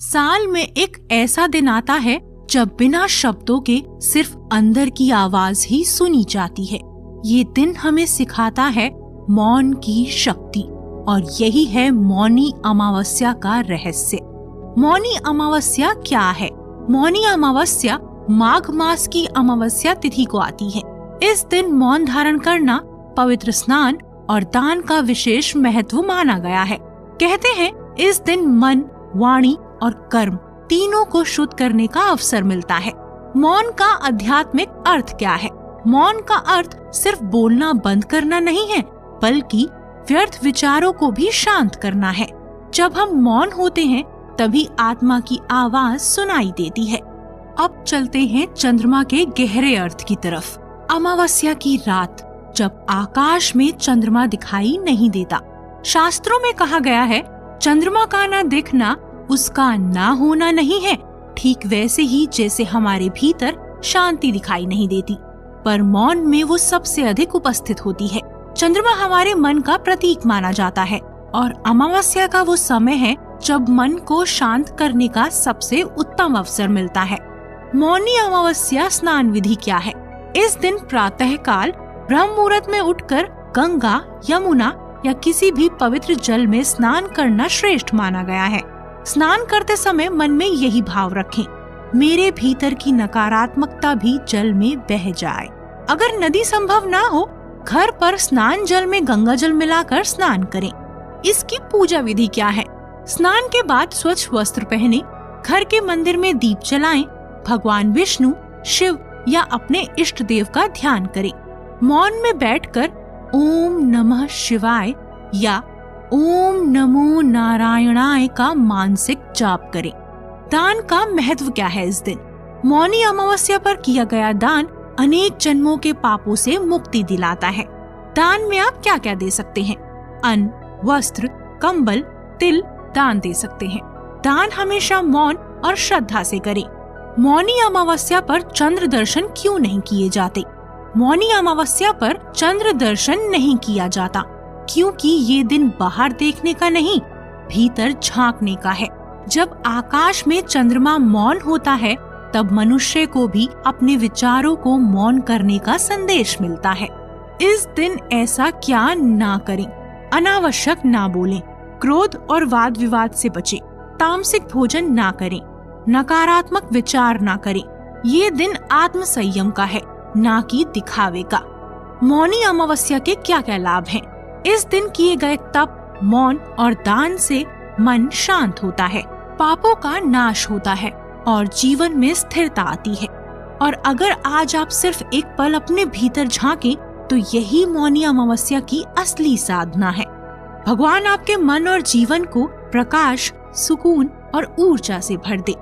साल में एक ऐसा दिन आता है जब बिना शब्दों के सिर्फ अंदर की आवाज ही सुनी जाती है। ये दिन हमें सिखाता है मौन की शक्ति, और यही है मौनी अमावस्या का रहस्य। मौनी अमावस्या क्या है? मौनी अमावस्या माघ मास की अमावस्या तिथि को आती है। इस दिन मौन धारण करना, पवित्र स्नान और दान का विशेष महत्व माना गया है। कहते हैं इस दिन मन, वाणी और कर्म तीनों को शुद्ध करने का अवसर मिलता है। मौन का आध्यात्मिक अर्थ क्या है? मौन का अर्थ सिर्फ बोलना बंद करना नहीं है, बल्कि व्यर्थ विचारों को भी शांत करना है। जब हम मौन होते हैं तभी आत्मा की आवाज सुनाई देती है। अब चलते हैं चंद्रमा के गहरे अर्थ की तरफ। अमावस्या की रात, जब आकाश में चंद्रमा दिखाई नहीं देता। शास्त्रों में कहा गया है चंद्रमा का न दिखना उसका ना होना नहीं है। ठीक वैसे ही जैसे हमारे भीतर शांति दिखाई नहीं देती, पर मौन में वो सबसे अधिक उपस्थित होती है। चंद्रमा हमारे मन का प्रतीक माना जाता है और अमावस्या का वो समय है जब मन को शांत करने का सबसे उत्तम अवसर मिलता है। मौनी अमावस्या स्नान विधि क्या है? इस दिन प्रातः काल ब्रह्म मुहूर्त में उठकर गंगा, यमुना या किसी भी पवित्र जल में स्नान करना श्रेष्ठ माना गया है। स्नान करते समय मन में यही भाव रखें, मेरे भीतर की नकारात्मकता भी जल में बह जाए। अगर नदी संभव ना हो, घर पर स्नान जल में गंगा जल मिलाकर स्नान करें। इसकी पूजा विधि क्या है? स्नान के बाद स्वच्छ वस्त्र पहने, घर के मंदिर में दीप जलाएं, भगवान विष्णु, शिव या अपने इष्ट देव का ध्यान करें। मौन में बैठकर ओम नमः शिवाय या ओम नमो नारायणाय का मानसिक जाप करें। दान का महत्व क्या है इस दिन? मौनी अमावस्या पर किया गया दान अनेक जन्मों के पापों से मुक्ति दिलाता है। दान में आप क्या क्या दे सकते हैं? अन्न, वस्त्र, कंबल, तिल दान दे सकते हैं। दान हमेशा मौन और श्रद्धा से करें। मौनी अमावस्या पर चंद्र दर्शन क्यों नहीं किए जाते? मौनी अमावस्या पर चंद्र दर्शन नहीं किया जाता क्योंकि ये दिन बाहर देखने का नहीं, भीतर झांकने का है। जब आकाश में चंद्रमा मौन होता है तब मनुष्य को भी अपने विचारों को मौन करने का संदेश मिलता है। इस दिन ऐसा क्या ना करें? अनावश्यक ना बोलें, क्रोध और वाद विवाद से बचें, तामसिक भोजन ना करें, नकारात्मक विचार ना करें। ये दिन आत्म संयम का है, ना कि दिखावे का। मौनी अमावस्या के क्या क्या लाभ हैं? इस दिन किए गए तप, मौन और दान से मन शांत होता है, पापों का नाश होता है और जीवन में स्थिरता आती है। और अगर आज आप सिर्फ एक पल अपने भीतर झांकें तो यही मौनी अमावस्या की असली साधना है। भगवान आपके मन और जीवन को प्रकाश, सुकून और ऊर्जा से भर दे।